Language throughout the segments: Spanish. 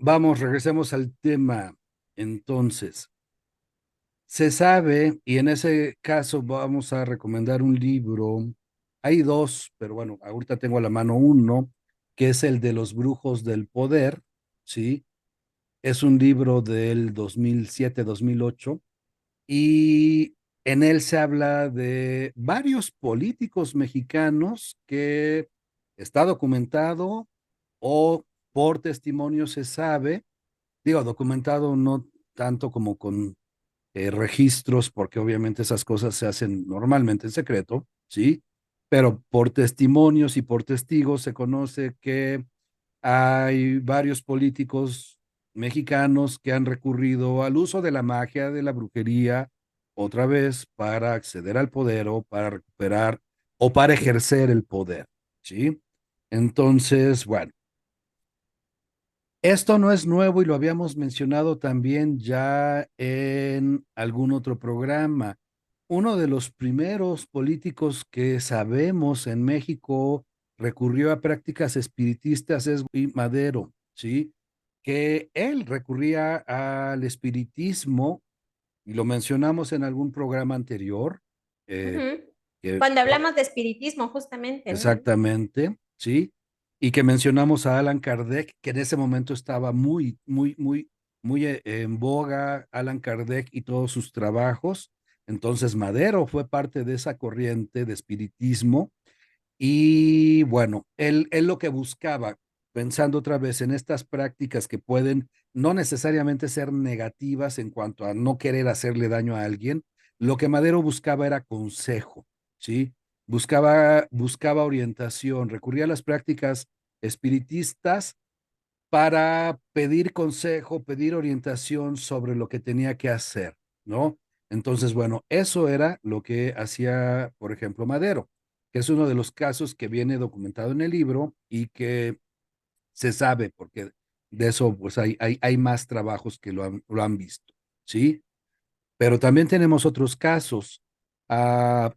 Vamos, regresemos al tema. Entonces, se sabe, y en ese caso vamos a recomendar un libro. Hay dos, pero bueno, ahorita tengo a la mano uno, que es el de Los Brujos del Poder, ¿sí? Es un libro del 2007-2008 y en él se habla de varios políticos mexicanos que está documentado o por testimonio se sabe, digo, documentado no tanto como con registros, porque obviamente esas cosas se hacen normalmente en secreto, ¿sí? Pero por testimonios y por testigos se conoce que hay varios políticos mexicanos que han recurrido al uso de la magia, de la brujería, otra vez para acceder al poder o para recuperar o para ejercer el poder, ¿sí? Entonces, bueno, esto no es nuevo y lo habíamos mencionado también ya en algún otro programa. Uno de los primeros políticos que sabemos en México recurrió a prácticas espiritistas es Luis Madero, ¿sí? Que él recurría al espiritismo, y lo mencionamos en algún programa anterior, eh, Ujú. que Cuando hablamos de espiritismo, justamente, ¿no? exactamente, ¿sí? Y que mencionamos a Alan Kardec, que en ese momento estaba muy en boga, Alan Kardec y todos sus trabajos. Entonces Madero fue parte de esa corriente de espiritismo y bueno, él lo que buscaba, pensando otra vez en estas prácticas que pueden no necesariamente ser negativas en cuanto a no querer hacerle daño a alguien, lo que Madero buscaba era consejo, ¿sí? Buscaba orientación, recurría a las prácticas espiritistas para pedir consejo, pedir orientación sobre lo que tenía que hacer, ¿no? Entonces, bueno, eso era lo que hacía, por ejemplo, Madero, que es uno de los casos que viene documentado en el libro y que se sabe, porque de eso pues hay más trabajos que lo han visto, ¿sí? Pero también tenemos otros casos. Ah,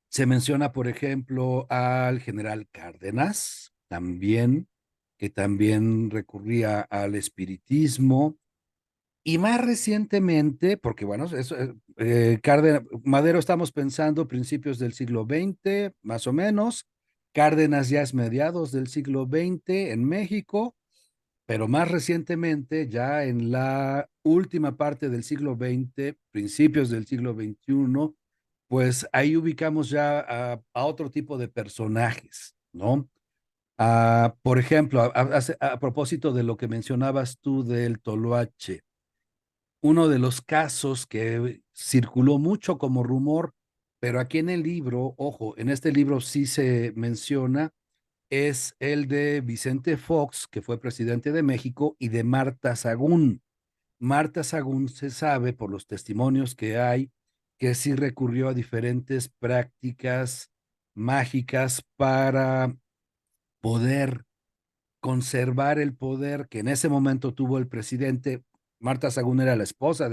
se menciona, por ejemplo, al general Cárdenas, también, que también recurría al espiritismo. Y más recientemente, porque bueno, Madero estamos pensando principios del siglo XX, más o menos. Cárdenas ya es mediados del siglo XX en México, pero más recientemente, ya en la última parte del siglo XX, principios del siglo XXI, pues ahí ubicamos ya a otro tipo de personajes, ¿no? Por ejemplo, a propósito de lo que mencionabas tú del Toloache, uno de los casos que circuló mucho como rumor, pero aquí en el libro, ojo, en este libro sí se menciona, es el de Vicente Fox, que fue presidente de México, y de Marta Sagún. Marta Sagún se sabe por los testimonios que hay que sí recurrió a diferentes prácticas mágicas para poder conservar el poder que en ese momento tuvo el presidente. Marta Sagún era la esposa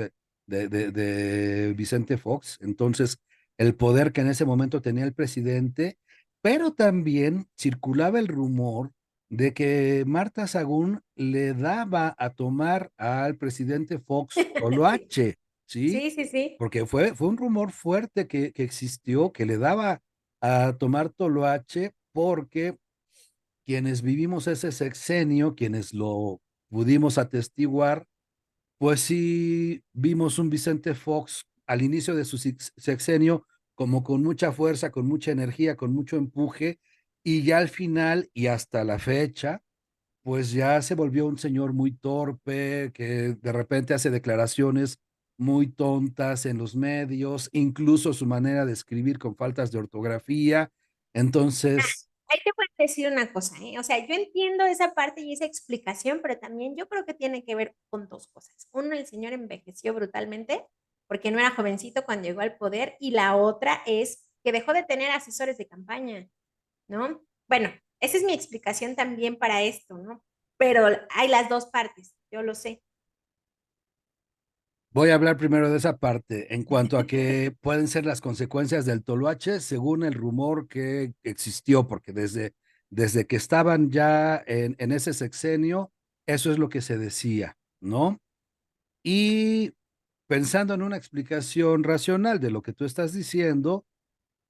de Vicente Fox, entonces el poder que en ese momento tenía el presidente, pero también circulaba el rumor de que Marta Sagún le daba a tomar al presidente Fox Sí, Toloache, ¿sí? sí, sí, sí. Porque fue un rumor fuerte que existió, que le daba a tomar Toloache porque quienes vivimos ese sexenio, quienes lo pudimos atestiguar, pues sí vimos un Vicente Fox al inicio de su sexenio como con mucha fuerza, con mucha energía, con mucho empuje, y ya al final y hasta la fecha, pues ya se volvió un señor muy torpe, que de repente hace declaraciones muy tontas en los medios, incluso su manera de escribir con faltas de ortografía. Entonces, Ahí te voy a decir una cosa, ¿eh? O sea, yo entiendo esa parte y esa explicación, pero también yo creo que tiene que ver con dos cosas. Uno, el señor envejeció brutalmente porque no era jovencito cuando llegó al poder, y la otra es que dejó de tener asesores de campaña, ¿no? Bueno, esa es mi explicación también para esto, ¿no? Pero hay las dos partes, yo lo sé. voy a hablar primero de esa parte, en cuanto a que pueden ser las consecuencias del toloache, según el rumor que existió, porque desde que estaban ya en ese sexenio, Eso es lo que se decía, ¿no? Y pensando en una explicación racional de lo que tú estás diciendo,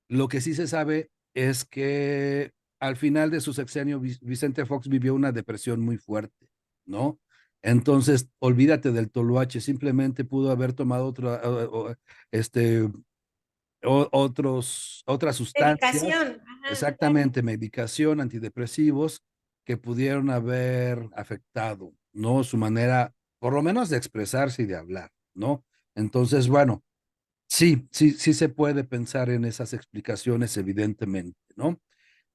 lo que sí se sabe es que al final de su sexenio Vicente Fox vivió una depresión muy fuerte, ¿no? Entonces, olvídate del toloache, simplemente pudo haber tomado este, otras sustancias, Dedicación, ajá, claro. exactamente, medicación, antidepresivos, que pudieron haber afectado, ¿no? Su manera, por lo menos, de expresarse y de hablar, ¿no? Entonces, bueno, sí, sí, sí se puede pensar en esas explicaciones, evidentemente, ¿no?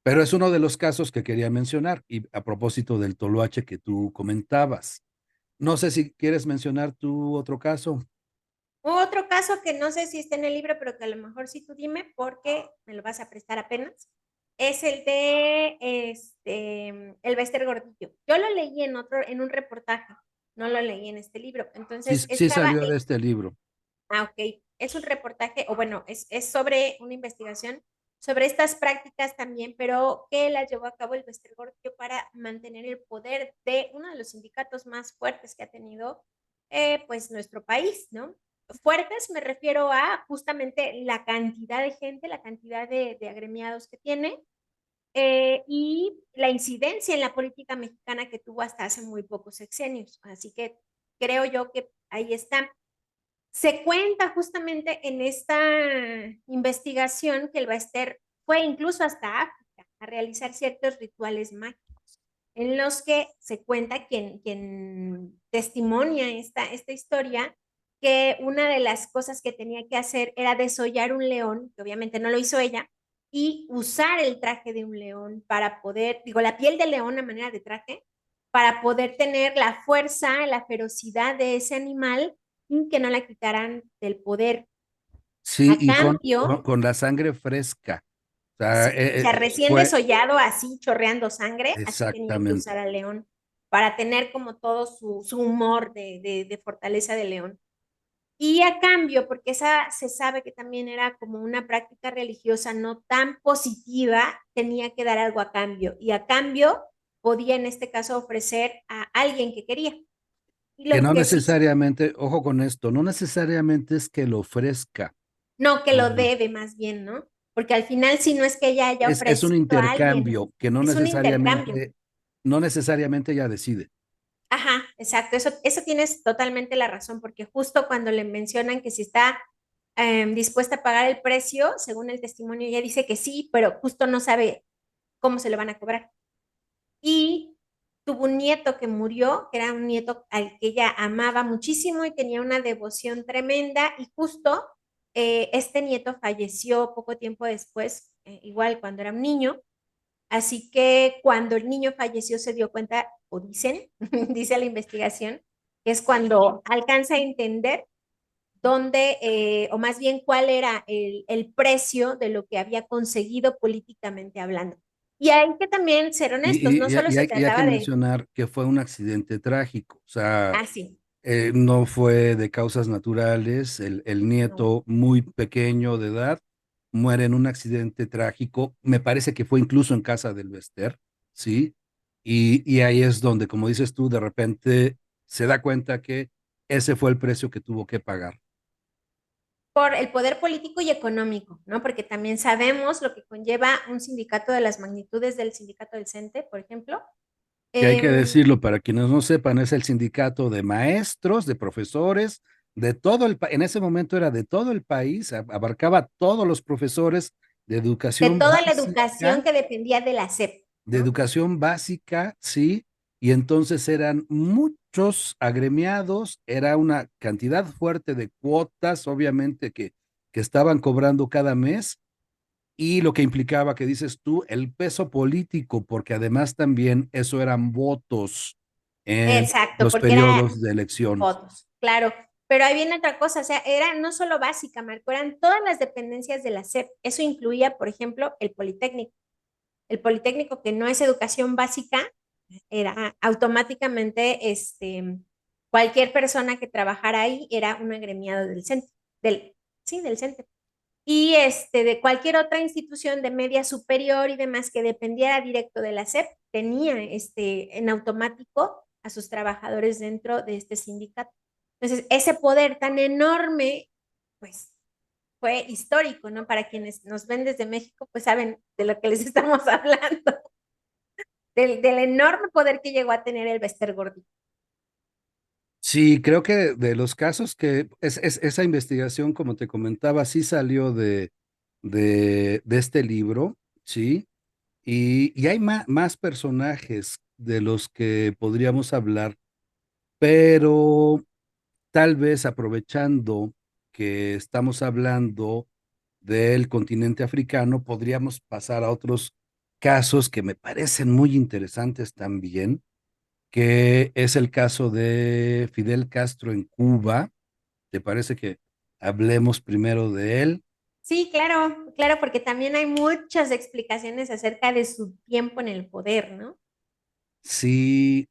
Pero es uno de los casos que quería mencionar, y a propósito del toloache que tú comentabas. No sé si quieres mencionar tu otro caso. Otro caso que no sé si está en el libro, pero que a lo mejor sí tú dime porque me lo vas a prestar apenas, es el de el Bester Gordillo. Yo lo leí en un reportaje, no lo leí en este libro. Sí, Entonces sí estaba, salió de este libro. ok, es un reportaje, o bueno, es sobre una investigación sobre estas prácticas también, pero que las llevó a cabo el Bester Gordillo para mantener el poder de uno de los sindicatos más fuertes que ha tenido pues nuestro país, ¿no? Fuertes me refiero a justamente la cantidad de gente, la cantidad de agremiados que tiene y la incidencia en la política mexicana que tuvo hasta hace muy pocos sexenios. Así que creo yo que ahí está. Se cuenta justamente en esta investigación que el Baester fue incluso hasta África a realizar ciertos rituales mágicos, en los que se cuenta quien testimonia esta historia, que una de las cosas que tenía que hacer era desollar un león, que obviamente no lo hizo ella, y usar el traje de un león para poder, digo, la piel de león a manera de traje, para poder tener la fuerza, la ferocidad de ese animal y que no la quitaran del poder. Sí, A y cambio, con la sangre fresca. O sea, sí, o sea, recién fue desollado, así chorreando sangre, así tenía que exactamente. usar al león para tener como todo su humor de fortaleza de león. Y a cambio, porque esa se sabe que también era como una práctica religiosa no tan positiva, tenía que dar algo a cambio. Y a cambio podía en este caso ofrecer a alguien que quería. Y Que lo no que sí, necesariamente, ojo con esto, no necesariamente es que lo ofrezca. no que lo No. debe más bien, ¿no? Porque al final si no es que ella haya Es un ofrecido a alguien, intercambio que es un intercambio. no necesariamente ella decide. Ajá, exacto, eso tienes totalmente la razón, porque justo cuando le mencionan que si está dispuesta a pagar el precio, según el testimonio, ella dice que sí, pero justo no sabe cómo se le van a cobrar. Y tuvo un nieto que murió, que era un nieto al que ella amaba muchísimo y tenía una devoción tremenda, y justo este nieto falleció poco tiempo después, igual cuando era un niño. Así que cuando el niño falleció se dio cuenta, o dicen, dice la investigación, que es cuando alcanza a entender dónde, o más bien cuál era el precio de lo que había conseguido políticamente hablando. Y hay que también ser honestos, no solo se Y hay que trataba de, mencionar que fue un accidente trágico, o sea, ah, sí, no fue de causas naturales, el no, nieto muy pequeño de edad muere en un accidente trágico, me parece que fue incluso en casa del Bester, ¿sí? Y ahí es donde, como dices tú, de repente se da cuenta que ese fue el precio que tuvo que pagar. por el poder político y económico, ¿no? Porque también sabemos lo que conlleva un sindicato de las magnitudes del sindicato del CENTE, por ejemplo. Que hay que Eh, decirlo para quienes no sepan, es el sindicato de maestros, de profesores, de todo en ese momento era de todo el país, abarcaba todos los profesores de toda la educación que dependía de la SEP, de ¿no? educación básica, sí, y entonces eran muchos agremiados, era una cantidad fuerte de cuotas, obviamente, que estaban cobrando cada mes, y lo que implicaba que dices tú, el peso político, porque además también eso eran votos en Exacto, los porque era periodos de elección. votos, claro. Pero ahí viene otra cosa, o sea, era no solo básica, Marco, eran todas las dependencias de la SEP. Eso incluía, por ejemplo, el Politécnico. El Politécnico, que no es educación básica, era automáticamente, cualquier persona que trabajara ahí era un agremiado del centro, sí, del centro. Y de cualquier otra institución de media superior y demás que dependiera directo de la SEP, tenía en automático a sus trabajadores dentro de este sindicato. Entonces, ese poder tan enorme, pues fue histórico, ¿no? Para quienes nos ven desde México, pues saben de lo que les estamos hablando, del enorme poder que llegó a tener el Westergordi. Sí, creo que de los casos que esa investigación, como te comentaba, sí salió de este libro, ¿sí? Y hay más personajes de los que podríamos hablar, pero tal vez aprovechando que estamos hablando del continente africano, podríamos pasar a otros casos que me parecen muy interesantes también, que es el caso de Fidel Castro en Cuba. ¿Te parece que hablemos primero de él? Sí, claro, claro, porque también hay muchas explicaciones acerca de su tiempo en el poder, ¿no? Sí.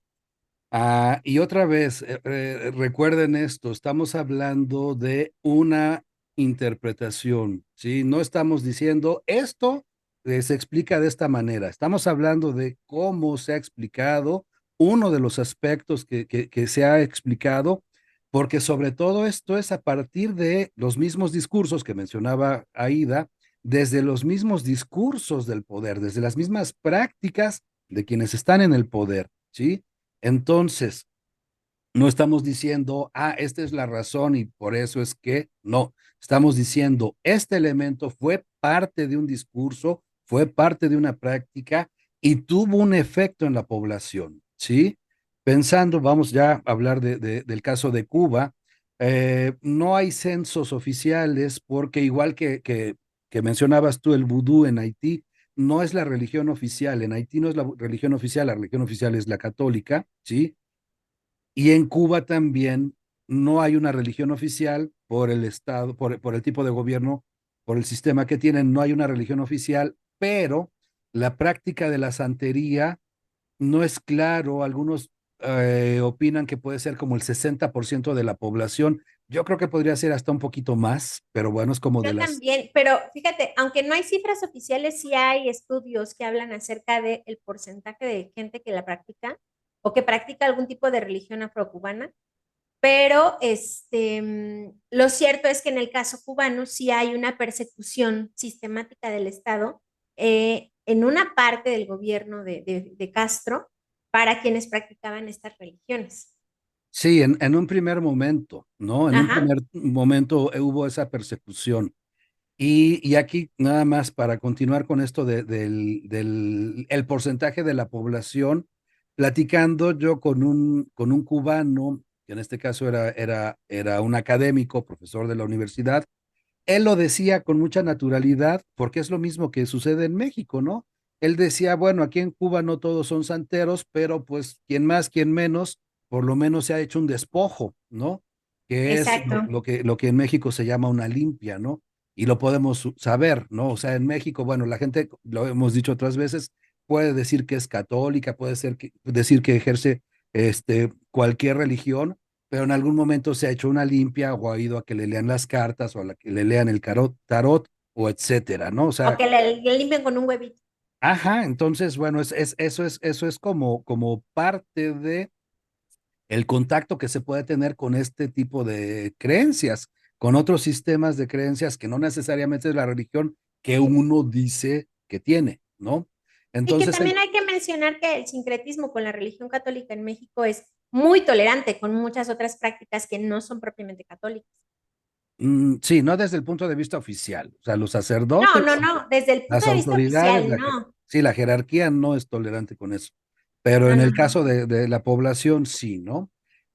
Y otra vez, recuerden esto, estamos hablando de una interpretación, ¿sí? No estamos diciendo esto se explica de esta manera, estamos hablando de cómo se ha explicado, uno de los aspectos que se ha explicado, porque sobre todo esto es a partir de los mismos discursos que mencionaba Aida, desde los mismos discursos del poder, desde las mismas prácticas de quienes están en el poder, ¿sí? Entonces, no estamos diciendo, esta es la razón y por eso es que no. Estamos diciendo, este elemento fue parte de un discurso, fue parte de una práctica y tuvo un efecto en la población, ¿sí? Pensando, vamos ya a hablar del caso de Cuba, no hay censos oficiales porque igual que mencionabas tú el vudú en Haití, no es la religión oficial. En Haití no es la religión oficial es la católica, ¿sí? Y en Cuba también no hay una religión oficial por el Estado, por el tipo de gobierno, por el sistema que tienen, no hay una religión oficial, pero la práctica de la santería no es claro. Algunos opinan que puede ser como el 60% de la población. Yo creo que podría ser hasta un poquito más, pero bueno, es como de Yo las... también, pero fíjate, aunque no hay cifras oficiales, sí hay estudios que hablan acerca del porcentaje de gente que la practica o que practica algún tipo de religión afrocubana, pero lo cierto es que en el caso cubano sí hay una persecución sistemática del Estado en una parte del gobierno de Castro para quienes practicaban estas religiones. Sí, en un primer momento, ¿no? En un Ajá. primer momento hubo esa persecución. Y aquí nada más para continuar con esto del el porcentaje de la población, platicando yo con un cubano, que en este caso era un académico, profesor de la universidad, él lo decía con mucha naturalidad, porque es lo mismo que sucede en México, ¿no? Él decía, bueno, aquí en Cuba no todos son santeros, pero pues quien más, quien menos, por lo menos se ha hecho un despojo, ¿no? Que es Exacto. lo que en México se llama una limpia, ¿no? Y lo podemos saber, ¿no? O sea, en México, bueno, la gente, lo hemos dicho otras veces, puede decir que es católica, puede decir que ejerce cualquier religión, pero en algún momento se ha hecho una limpia o ha ido a que le lean las cartas o a que le lean el tarot o etcétera, ¿no? O O sea, que le limpien con un huevito. ajá, entonces, bueno, eso es como parte de el contacto que se puede tener con este tipo de creencias, con otros sistemas de creencias que no necesariamente es la religión que uno dice que tiene, ¿no? Y que Entonces, también hay que mencionar que el sincretismo con la religión católica en México es muy tolerante con muchas otras prácticas que no son propiamente católicas. sí, no desde el punto de vista oficial, o sea, los No, sacerdotes, no, no, desde el punto las de vista autoridades, oficial, no. sí, la jerarquía no es tolerante con eso, pero No, en no, el no. caso de la población sí, ¿no?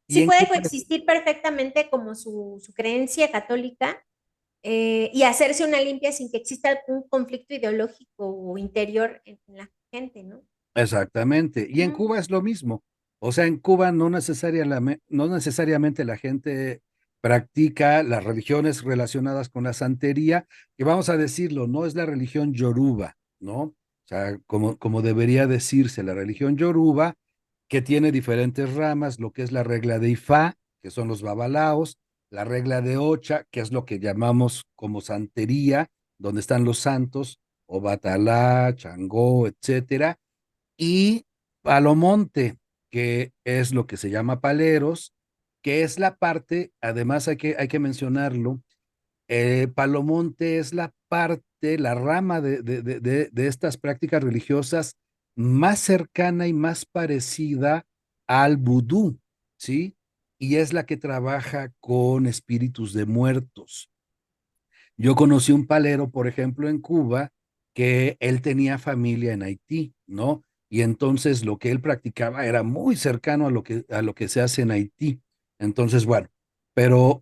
Y Sí en puede Cuba, coexistir perfectamente como su creencia católica y hacerse una limpia sin que exista algún conflicto ideológico o interior en la gente, ¿no? exactamente, y en Ujú. Cuba es lo mismo. O sea, en Cuba no necesariamente la gente practica las religiones relacionadas con la santería, y vamos a decirlo, no es la religión yoruba, ¿no? O sea, como debería decirse, la religión yoruba, que tiene diferentes ramas, lo que es la regla de Ifá, que son los babalaos, la regla de Ocha, que es lo que llamamos como santería, donde están los santos, Obatalá, Changó, etcétera, y Palomonte. que es lo que se llama paleros, que es la parte, además hay que mencionarlo, Palomonte es la parte, la rama de estas prácticas religiosas más cercana y más parecida al vudú, ¿sí? Y es la que trabaja con espíritus de muertos. Yo conocí un palero, por ejemplo, en Cuba, que él tenía familia en Haití, ¿no? Y entonces lo que él practicaba era muy cercano a lo que se hace en Haití. Entonces, bueno, pero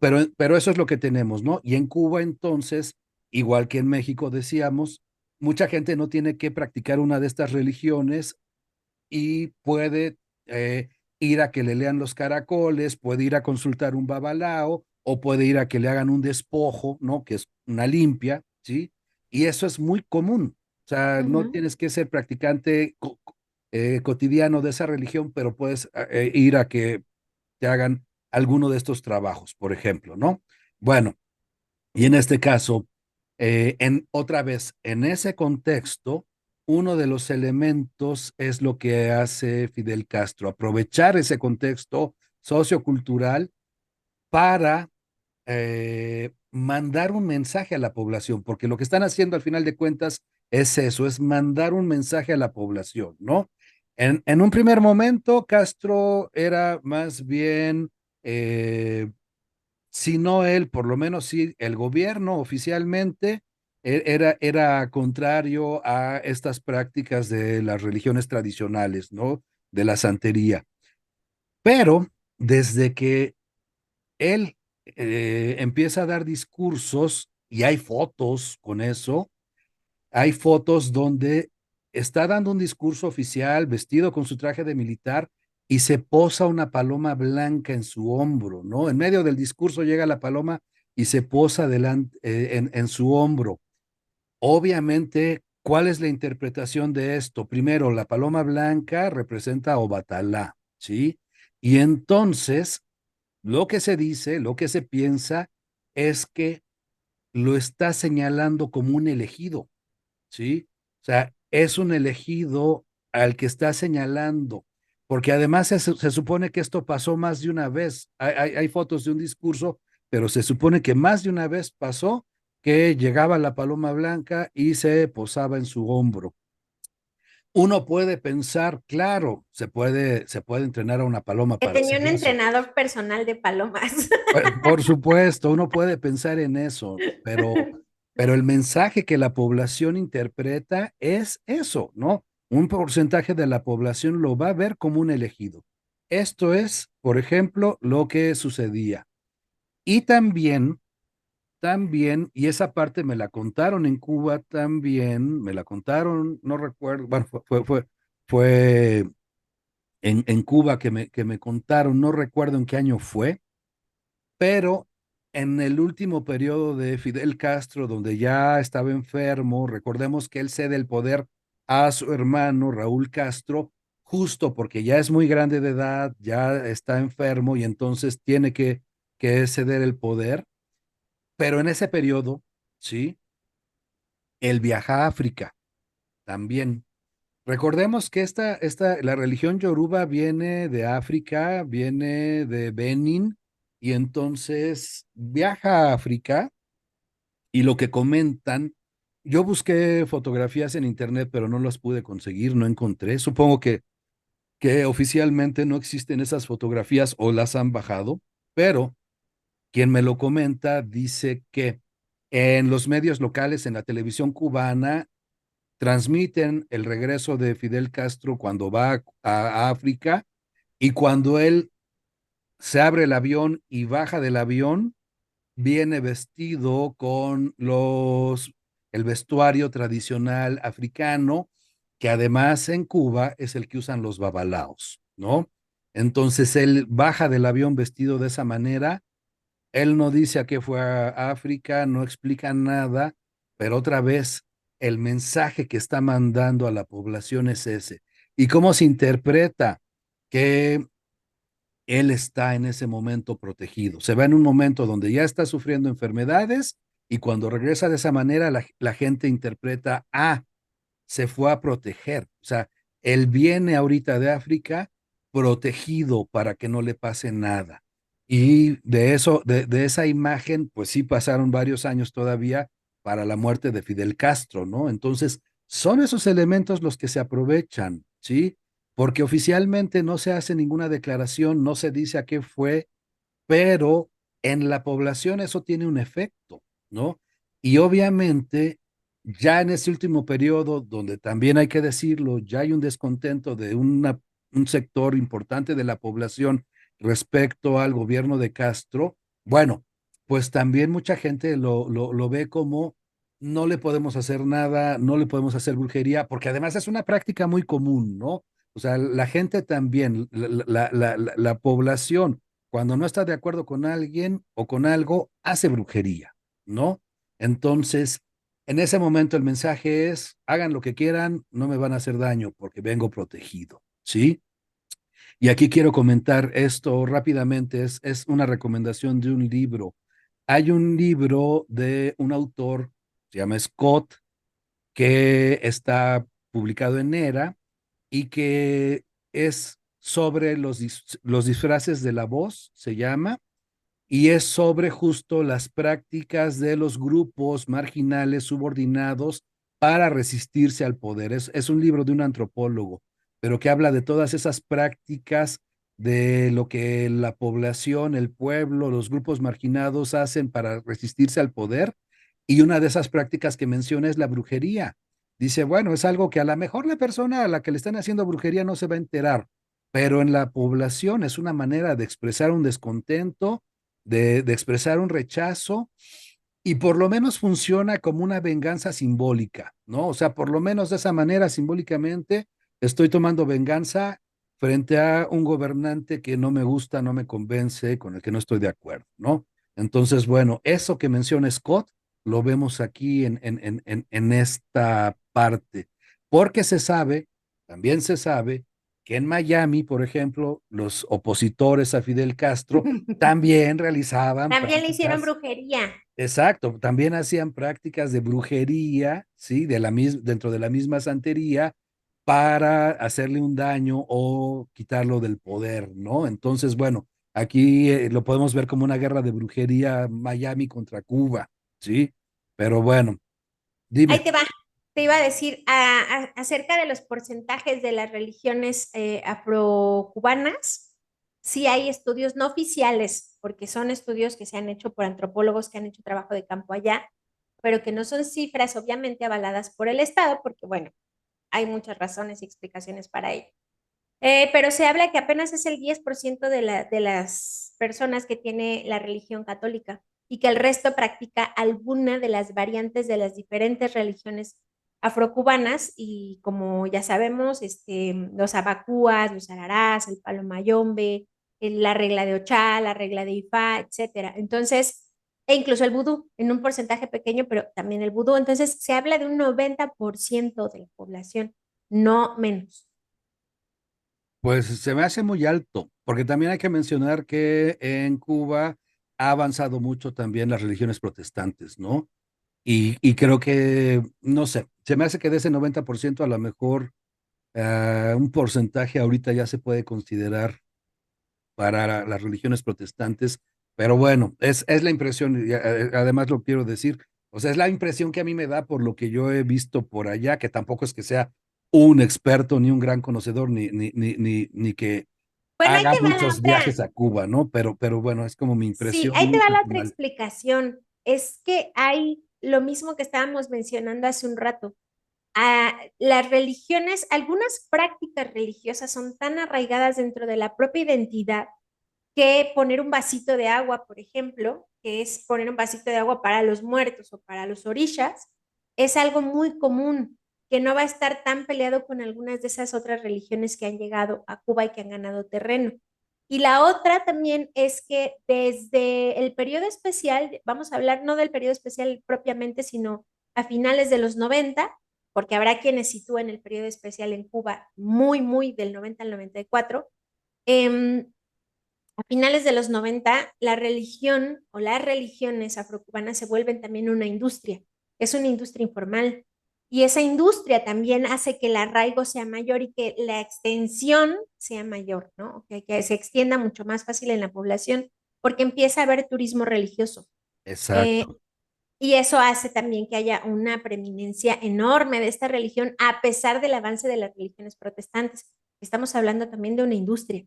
eso es lo que tenemos, ¿no? Y en Cuba, entonces, igual que en México, decíamos, mucha gente no tiene que practicar una de estas religiones y puede eh, ir a que le lean los caracoles, puede ir a consultar un babalao o puede ir a que le hagan un despojo, ¿no? Que es una limpia, ¿sí? Y eso es muy común. O sea, no Ujú. tienes que ser practicante cotidiano de esa religión, pero puedes ir a que te hagan alguno de estos trabajos, por ejemplo, ¿no? Bueno, y en este caso, otra vez, en ese contexto, uno de los elementos es lo que hace Fidel Castro, aprovechar ese contexto sociocultural para mandar un mensaje a la población, porque lo que están haciendo al final de cuentas es eso, es mandar un mensaje a la población, ¿no? En un primer momento, Castro era más bien si no él, por lo menos sí, el gobierno oficialmente era contrario a estas prácticas de las religiones tradicionales, ¿no? De la santería. Pero desde que él empieza a dar discursos, y hay fotos con eso, hay fotos donde está dando un discurso oficial, vestido con su traje de militar, y se posa una paloma blanca en su hombro, ¿no? En medio del discurso llega la paloma y se posa en su hombro. Obviamente, ¿cuál es la interpretación de esto? Primero, la paloma blanca representa a Obatalá, ¿sí? Y entonces, lo que se dice, lo que se piensa, es que lo está señalando como un elegido, ¿sí? O sea, es un elegido al que está señalando, porque además se supone que esto pasó más de una vez. Hay fotos de un discurso, pero se supone que más de una vez pasó que llegaba la paloma blanca y se posaba en su hombro. Uno puede pensar, claro, se puede entrenar a una paloma Que para tenía hacer un eso. entrenador personal de palomas. Por supuesto, uno puede pensar en eso, pero el mensaje que la población interpreta es eso, ¿no? Un porcentaje de la población lo va a ver como un elegido. Esto es, por ejemplo, lo que sucedía. Y también, y esa parte me la contaron en Cuba también, me la contaron, no recuerdo, bueno, fue en Cuba que me contaron, no recuerdo en qué año fue, pero en el último periodo de Fidel Castro, donde ya estaba enfermo, recordemos que él cede el poder a su hermano Raúl Castro, justo porque ya es muy grande de edad, ya está enfermo y entonces tiene que ceder el poder. Pero en ese periodo, sí, él viaja a África también. Recordemos que la religión yoruba viene de África, viene de Benin, y entonces viaja a África y lo que comentan, yo busqué fotografías en internet, pero no las pude conseguir, no encontré. Supongo que oficialmente no existen esas fotografías o las han bajado, pero quien me lo comenta dice que en los medios locales, en la televisión cubana, transmiten el regreso de Fidel Castro cuando va a África y cuando él se abre el avión y baja del avión, viene vestido con el vestuario tradicional africano, que además en Cuba es el que usan los babalaos, ¿no? Entonces él baja del avión vestido de esa manera, él no dice a qué fue a África, no explica nada, pero otra vez el mensaje que está mandando a la población es ese. ¿Y cómo se interpreta? Que él está en ese momento protegido. Se va en un momento donde ya está sufriendo enfermedades y cuando regresa de esa manera la gente interpreta, se fue a proteger. O sea, él viene ahorita de África protegido para que no le pase nada. Y de eso, de esa imagen, pues sí pasaron varios años todavía para la muerte de Fidel Castro, ¿no? Entonces, son esos elementos los que se aprovechan, ¿sí? Porque oficialmente no se hace ninguna declaración, no se dice a qué fue, pero en la población eso tiene un efecto, ¿no? Y obviamente, ya en ese último periodo, donde también hay que decirlo, ya hay un descontento de un sector importante de la población respecto al gobierno de Castro, bueno, pues también mucha gente lo ve como no le podemos hacer nada, no le podemos hacer brujería, porque además es una práctica muy común, ¿no? O sea, la gente también, la población cuando no está de acuerdo con alguien o con algo, hace brujería, ¿no? Entonces, en ese momento el mensaje es, hagan lo que quieran, no me van a hacer daño porque vengo protegido, ¿sí? Y aquí quiero comentar esto rápidamente, es una recomendación de un libro. Hay un libro de un autor, se llama Scott, que está publicado en ERA y que es sobre los disfraces de la voz, se llama, y es sobre justo las prácticas de los grupos marginales subordinados para resistirse al poder. Es un libro de un antropólogo, pero que habla de todas esas prácticas de lo que la población, el pueblo, los grupos marginados hacen para resistirse al poder. Y una de esas prácticas que menciona es la brujería. Dice, bueno, es algo que a lo mejor la persona a la que le están haciendo brujería no se va a enterar, pero en la población es una manera de expresar un descontento, de expresar un rechazo, y por lo menos funciona como una venganza simbólica, ¿no? O sea, por lo menos de esa manera, simbólicamente, estoy tomando venganza frente a un gobernante que no me gusta, no me convence, con el que no estoy de acuerdo, ¿no? Entonces, bueno, eso que menciona Scott, lo vemos aquí en esta parte, porque se sabe, también se sabe, que en Miami, por ejemplo, los opositores a Fidel Castro también realizaban También le hicieron prácticas. brujería. Exacto, también hacían prácticas de brujería, ¿sí? Dentro de la misma santería para hacerle un daño o quitarlo del poder, ¿no? Entonces, bueno, aquí lo podemos ver como una guerra de brujería Miami contra Cuba, ¿sí? Pero bueno, Ahí dime. te va. Te iba a decir acerca de los porcentajes de las religiones afrocubanas. Sí hay estudios no oficiales, porque son estudios que se han hecho por antropólogos que han hecho trabajo de campo allá, pero que no son cifras obviamente avaladas por el Estado, porque bueno, hay muchas razones y explicaciones para ello. Pero se habla que apenas es el 10% de las personas que tiene la religión católica y que el resto practica alguna de las variantes de las diferentes religiones afrocubanas y como ya sabemos, los abacúas, los ararás, el palo mayombe, la regla de Ochá, la regla de Ifá, etcétera. Entonces, e incluso el vudú, en un porcentaje pequeño, pero también el vudú. Entonces, se habla de un 90% de la población, no menos. Pues se me hace muy alto, porque también hay que mencionar que en Cuba ha avanzado mucho también las religiones protestantes, ¿no? Y creo que, no sé, se me hace que de ese 90% a lo mejor un porcentaje ahorita ya se puede considerar para las religiones protestantes, pero bueno, es la impresión, y además lo quiero decir, o sea, es la impresión que a mí me da por lo que yo he visto por allá, que tampoco es que sea un experto ni un gran conocedor, ni que Bueno, ahí haga te va la muchos otra. viajes a Cuba, ¿no? Pero bueno, es como mi Sí, impresión ahí te muy va la otra personal. explicación. Es que hay lo mismo que estábamos mencionando hace un rato. Las religiones, algunas prácticas religiosas son tan arraigadas dentro de la propia identidad que poner un vasito de agua, por ejemplo, que es poner un vasito de agua para los muertos o para los orishas, es algo muy común, que no va a estar tan peleado con algunas de esas otras religiones que han llegado a Cuba y que han ganado terreno. Y la otra también es que desde el periodo especial, vamos a hablar no del periodo especial propiamente, sino a finales de los 90, porque habrá quienes sitúen el periodo especial en Cuba muy del 90 al 94. A finales de los 90, la religión o las religiones afrocubanas se vuelven también una industria. Es una industria informal. Y esa industria también hace que el arraigo sea mayor y que la extensión sea mayor, ¿no? Que se extienda mucho más fácil en la población, porque empieza a haber turismo religioso. Eh, Exacto. y eso hace también que haya una preeminencia enorme de esta religión, a pesar del avance de las religiones protestantes. Estamos hablando también de una industria.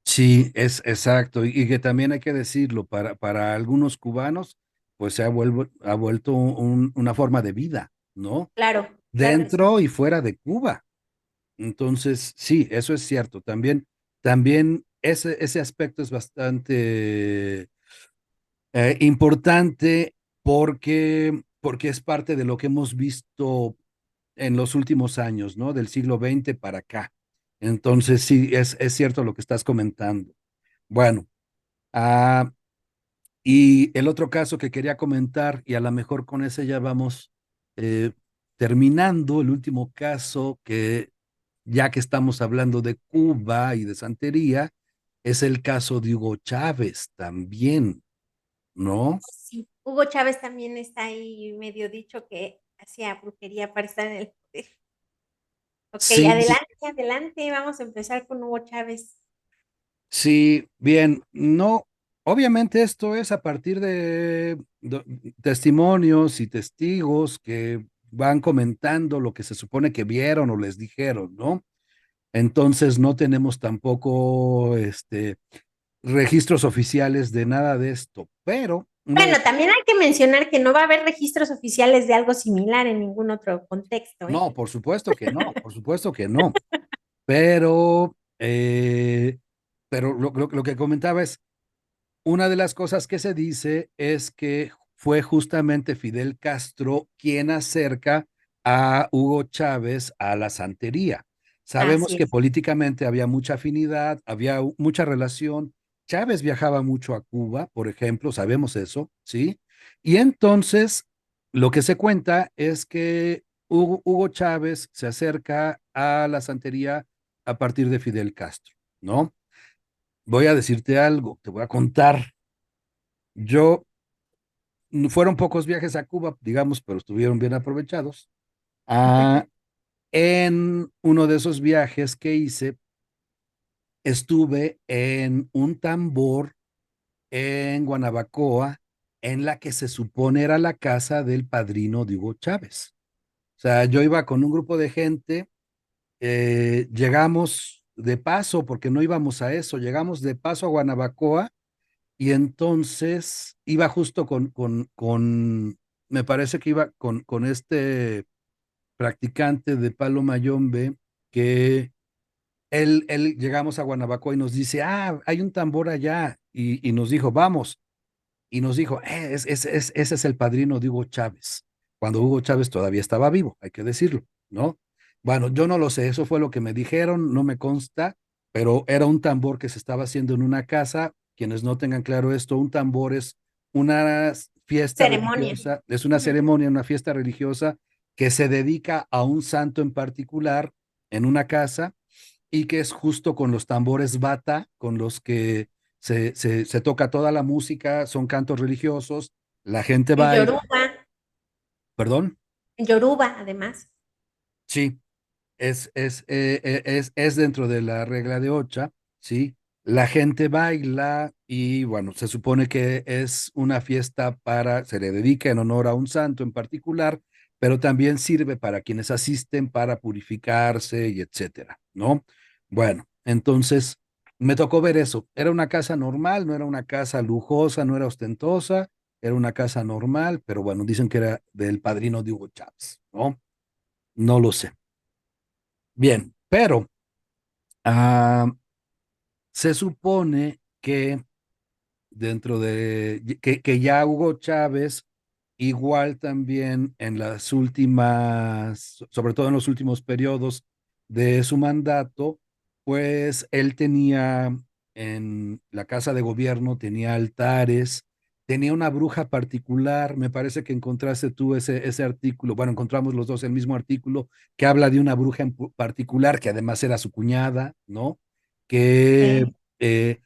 Sí, es exacto. Y que también hay que decirlo, para algunos cubanos, pues ha vuelto una forma de vida, ¿no? Claro, claro que sí. Dentro y fuera de Cuba. Entonces, sí, eso es cierto. También ese aspecto es bastante importante porque es parte de lo que hemos visto en los últimos años, ¿no? Del siglo XX para acá. Entonces, sí, es cierto lo que estás comentando. Bueno, ah, y el otro caso que quería comentar, y a lo mejor con ese ya vamos eh, terminando, el último caso que, ya que estamos hablando de Cuba y de santería, es el caso de Hugo Chávez también, ¿no? Sí, Hugo Chávez también está ahí medio dicho que hacía brujería para estar en el poder. Ok, Sí, adelante, adelante, vamos a empezar con Hugo Chávez. sí, bien, no, obviamente esto es a partir de testimonios y testigos que van comentando lo que se supone que vieron o les dijeron, ¿no? Entonces no tenemos tampoco registros oficiales de nada de esto, pero una de... Bueno, también hay que mencionar que no va a haber registros oficiales de algo similar en ningún otro contexto, ¿eh? No, por supuesto que no, por supuesto que no, pero, lo que comentaba es, una de las cosas que se dice es que fue justamente Fidel Castro quien acerca a Hugo Chávez a la santería. Sabemos Así que es. políticamente había mucha afinidad, había mucha relación. Chávez viajaba mucho a Cuba, por ejemplo, sabemos eso, ¿sí? Y entonces lo que se cuenta es que Hugo Chávez se acerca a la santería a partir de Fidel Castro, ¿no? Voy a decirte algo, te voy a contar. Yo, fueron pocos viajes a Cuba, digamos, pero estuvieron bien aprovechados. Ah, en uno de esos viajes que hice, estuve en un tambor en Guanabacoa, en la que se supone era la casa del padrino de Hugo Chávez. O sea, yo iba con un grupo de gente, llegamos de paso, porque no íbamos a eso, llegamos de paso a Guanabacoa. Y entonces iba justo me parece que iba con este practicante de Palo Mayombe, que llegamos a Guanabacoa y nos dice, hay un tambor allá, y nos dijo, vamos, y nos dijo, ese es el padrino de Hugo Chávez, cuando Hugo Chávez todavía estaba vivo, hay que decirlo, ¿no? Bueno, yo no lo sé, eso fue lo que me dijeron, no me consta, pero era un tambor que se estaba haciendo en una casa. Quienes no tengan claro esto, un tambor es una fiesta Ceremonia. religiosa, es una Ujú. ceremonia, una fiesta religiosa que se dedica a un santo en particular en una casa, y que es justo con los tambores bata con los que se toca toda la música, son cantos religiosos, la gente En baila, Yoruba, perdón, en Yoruba, además. sí, es dentro de la regla de Ocha, ¿sí? La gente baila y bueno, se supone que es una fiesta se le dedica en honor a un santo en particular, pero también sirve para quienes asisten para purificarse y etcétera, ¿no? Bueno, entonces me tocó ver eso. Era una casa normal, no era una casa lujosa, no era ostentosa, era una casa normal, pero bueno, dicen que era del padrino de Hugo Chávez, ¿no? No lo sé. Bien, pero ah, se supone que que ya Hugo Chávez, igual también en las últimas, sobre todo en los últimos periodos de su mandato, pues él tenía en la casa de gobierno, tenía altares, tenía una bruja particular. Me parece que encontraste tú ese artículo, bueno, encontramos los dos el mismo artículo que habla de una bruja en particular, que además era su cuñada, ¿no? Que Sí. eh,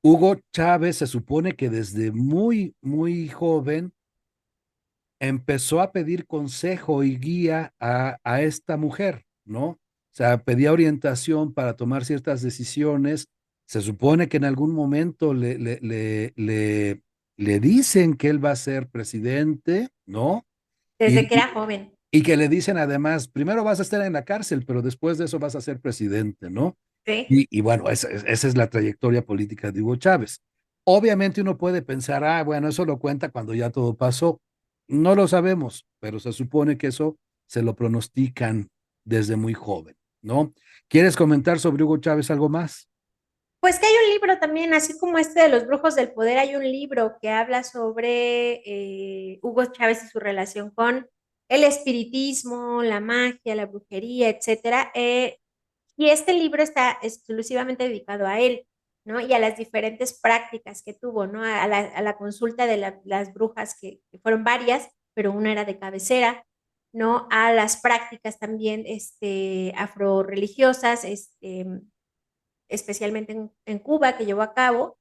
Hugo Chávez se supone que desde muy, muy joven empezó a pedir consejo y guía a esta mujer, ¿no? O sea, pedía orientación para tomar ciertas decisiones. Se supone que en algún momento le dicen que él va a ser presidente, ¿no? Desde que Y, era joven. y que le dicen además, primero vas a estar en la cárcel, pero después de eso vas a ser presidente, ¿no? Sí. Y bueno, esa es la trayectoria política de Hugo Chávez. Obviamente uno puede pensar, ah, bueno, eso lo cuenta cuando ya todo pasó. No lo sabemos, pero se supone que eso se lo pronostican desde muy joven, ¿no? ¿Quieres comentar sobre Hugo Chávez algo más? Pues que hay un libro también, así como este de los brujos del poder, hay un libro que habla sobre Hugo Chávez y su relación con el espiritismo, la magia, la brujería, etcétera. Y este libro está exclusivamente dedicado a él, ¿no? Y a las diferentes prácticas que tuvo, ¿no? A la consulta de las brujas, que fueron varias, pero una era de cabecera, ¿no? A las prácticas también afroreligiosas, especialmente en Cuba, que llevó a cabo.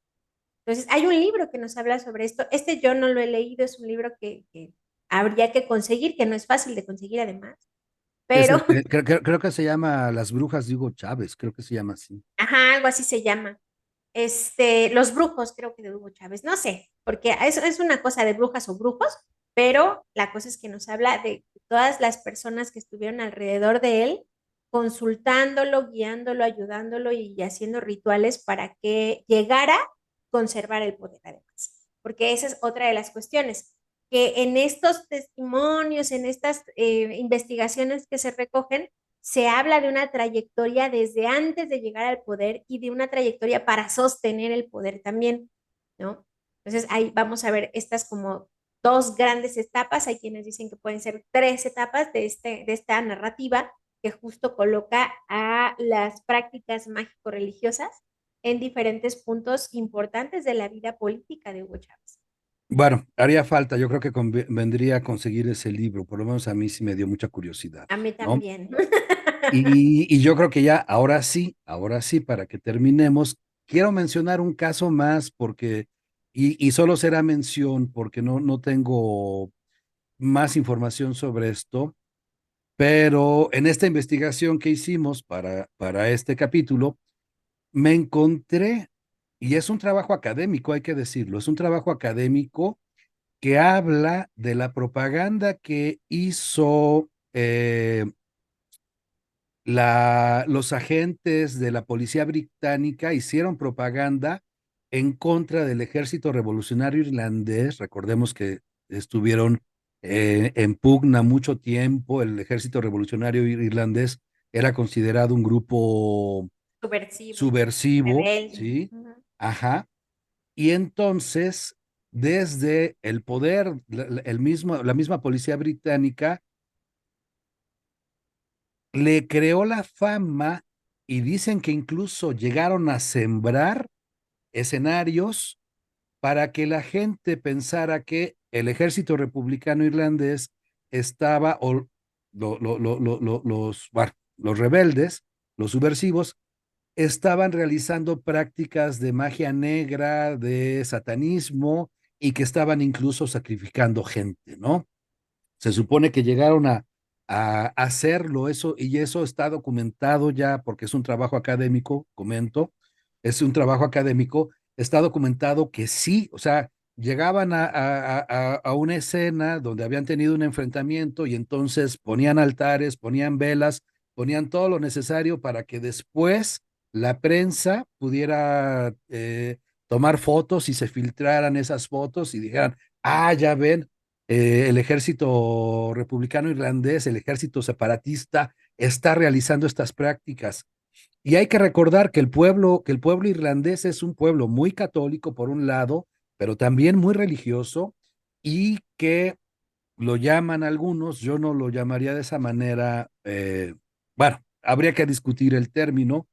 Entonces, hay un libro que nos habla sobre esto. Este yo no lo he leído, es un libro que habría que conseguir, que no es fácil de conseguir además, pero, Creo que se llama Las Brujas de Hugo Chávez, creo que se llama así. ajá, algo así se llama. Los brujos, creo que de Hugo Chávez, no sé, porque es una cosa de brujas o brujos, pero la cosa es que nos habla de todas las personas que estuvieron alrededor de él, consultándolo, guiándolo, ayudándolo y haciendo rituales para que llegara a conservar el poder, además. Porque esa es otra de las cuestiones, que en estos testimonios, en estas investigaciones que se recogen, se habla de una trayectoria desde antes de llegar al poder y de una trayectoria para sostener el poder también, ¿no? Entonces ahí vamos a ver estas como dos grandes etapas, hay quienes dicen que pueden ser tres etapas de esta narrativa que justo coloca a las prácticas mágico-religiosas en diferentes puntos importantes de la vida política de Hugo Chávez. Bueno, haría falta, yo creo que vendría conseguir ese libro, por lo menos a mí sí me dio mucha curiosidad, A mí ¿no? también. Y yo creo que ya, ahora sí, para que terminemos, quiero mencionar un caso más porque, y solo será mención porque no tengo más información sobre esto, pero en esta investigación que hicimos para este capítulo, me encontré, y es un trabajo académico, hay que decirlo, es un trabajo académico que habla de la propaganda que hizo los agentes de la policía británica hicieron propaganda en contra del ejército revolucionario irlandés. Recordemos que estuvieron en pugna mucho tiempo. El ejército revolucionario irlandés era considerado un grupo Subversivo, subversivo, rebelde. ¿sí? Ujú. Ajá. Y entonces, desde el poder, la misma policía británica le creó la fama y dicen que incluso llegaron a sembrar escenarios para que la gente pensara que el ejército republicano irlandés estaba, o bueno, los rebeldes, los subversivos, estaban realizando prácticas de magia negra, de satanismo y que estaban incluso sacrificando gente, ¿no? Se supone que llegaron a hacerlo eso y eso está documentado ya porque es un trabajo académico, comento, es un trabajo académico, está documentado que sí, o sea, llegaban a una escena donde habían tenido un enfrentamiento y entonces ponían altares, ponían velas, ponían todo lo necesario para que después la prensa pudiera tomar fotos y se filtraran esas fotos y dijeran, ah, ya ven, el ejército republicano irlandés, el ejército separatista, está realizando estas prácticas. Y hay que recordar que el pueblo irlandés es un pueblo muy católico, por un lado, pero también muy religioso, y que lo llaman algunos, yo no lo llamaría de esa manera, bueno, habría que discutir el término,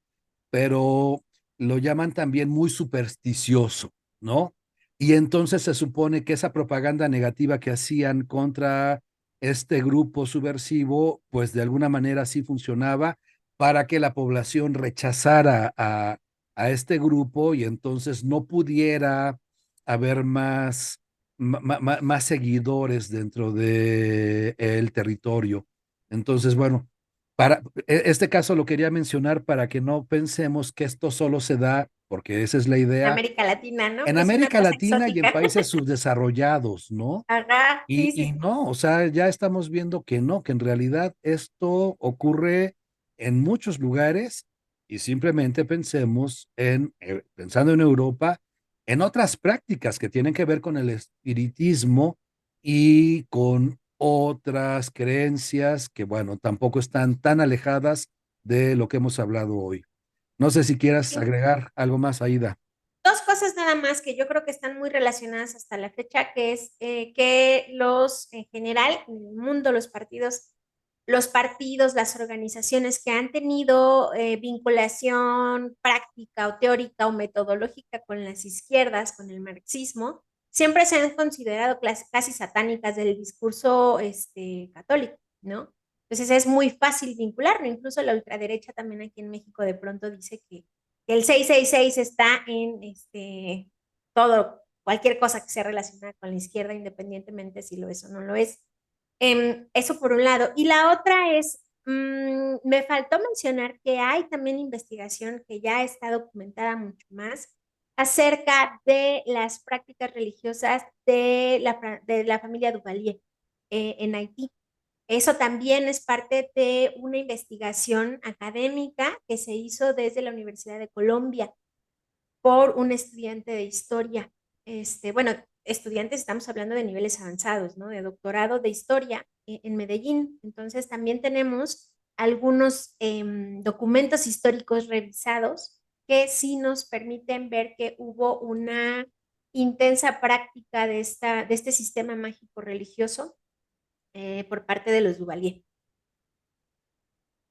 pero lo llaman también muy supersticioso, ¿no? Y entonces se supone que esa propaganda negativa que hacían contra este grupo subversivo, pues de alguna manera sí funcionaba para que la población rechazara a este grupo y entonces no pudiera haber más más seguidores dentro de el territorio. Entonces, bueno, para este caso lo quería mencionar para que no pensemos que esto solo se da, porque esa es la En idea, América Latina, ¿no? en Que es una América cosa Latina y en exótica. países subdesarrollados, ¿no? Ajá, sí, Y sí. no, o sea, ya estamos viendo que no, que en realidad esto ocurre en muchos lugares y simplemente pensemos pensando en Europa, en otras prácticas que tienen que ver con el espiritismo y con otras creencias que, bueno, tampoco están tan alejadas de lo que hemos hablado hoy. No sé si quieras Sí. agregar algo más, Aida. Dos cosas nada más que yo creo que están muy relacionadas hasta la fecha, que es que en general, en el mundo, los partidos, las organizaciones que han tenido vinculación práctica o teórica o metodológica con las izquierdas, con el marxismo, siempre se han considerado casi satánicas del discurso católico, ¿no? Entonces es muy fácil vincularlo, incluso la ultraderecha también aquí en México de pronto dice que el 666 está en todo, cualquier cosa que sea relacionada con la izquierda, independientemente si lo es o no lo es. Eso por un lado. Y la otra es, me faltó mencionar que hay también investigación que ya está documentada mucho más acerca de las prácticas religiosas de la familia Duvalier en Haití. Eso también es parte de una investigación académica que se hizo desde la Universidad de Colombia por un estudiante de historia. Bueno, estudiantes, estamos hablando de niveles avanzados, ¿no? De doctorado de historia en Medellín. Entonces, también tenemos algunos documentos históricos revisados que sí nos permiten ver que hubo una intensa práctica de este sistema mágico religioso por parte de los Duvalier.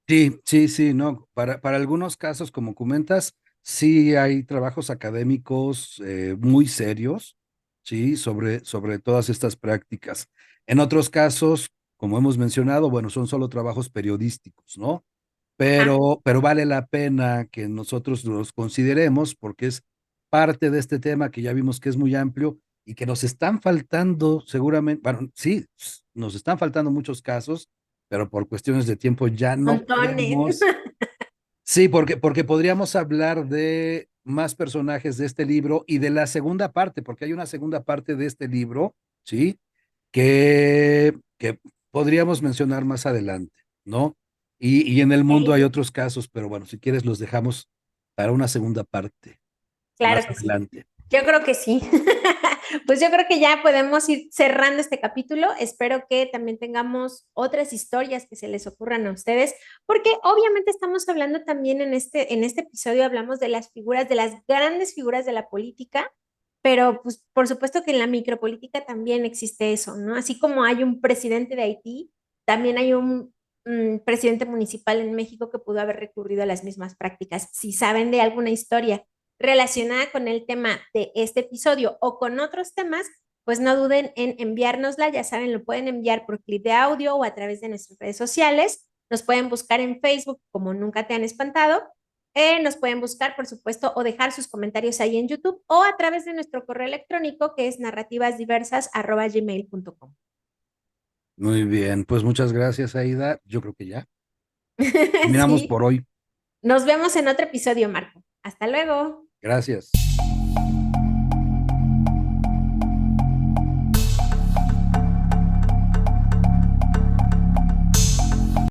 Sí, sí, sí, no. Para algunos casos, como comentas, sí hay trabajos académicos muy serios, sí, sobre todas estas prácticas. En otros casos, como hemos mencionado, bueno, son solo trabajos periodísticos, ¿no? Ajá, Pero vale la pena que nosotros los consideremos porque es parte de este tema que ya vimos que es muy amplio y que nos están faltando seguramente, bueno, sí, nos están faltando muchos casos, pero por cuestiones de tiempo ya no montones. podemos. Sí, porque podríamos hablar de más personajes de este libro y de la segunda parte, porque hay una segunda parte de este libro, ¿sí? Que podríamos mencionar más adelante, ¿no? Y en el mundo hay Ok, otros casos, pero bueno, si quieres los dejamos para una segunda parte claro más que sí. adelante. Yo creo que sí. Pues yo creo que ya podemos ir cerrando este capítulo. Espero que también tengamos otras historias que se les ocurran a ustedes, porque obviamente estamos hablando también en este episodio, hablamos de las figuras, de las grandes figuras de la política, pero pues por supuesto que en la micropolítica también existe eso, ¿no? Así como hay un presidente de Haití, también hay un presidente municipal en México que pudo haber recurrido a las mismas prácticas. Si saben de alguna historia relacionada con el tema de este episodio o con otros temas, pues no duden en enviárnosla. Ya saben, lo pueden enviar por clip de audio o a través de nuestras redes sociales. Nos pueden buscar en Facebook como Nunca Te Han Espantado. Nos pueden buscar, por supuesto, o dejar sus comentarios ahí en YouTube o a través de nuestro correo electrónico que es narrativasdiversas@gmail.com. Muy bien, pues muchas gracias, Aida. Yo creo que ya terminamos Sí, por hoy. nos vemos en otro episodio, Marco. Hasta luego. Gracias.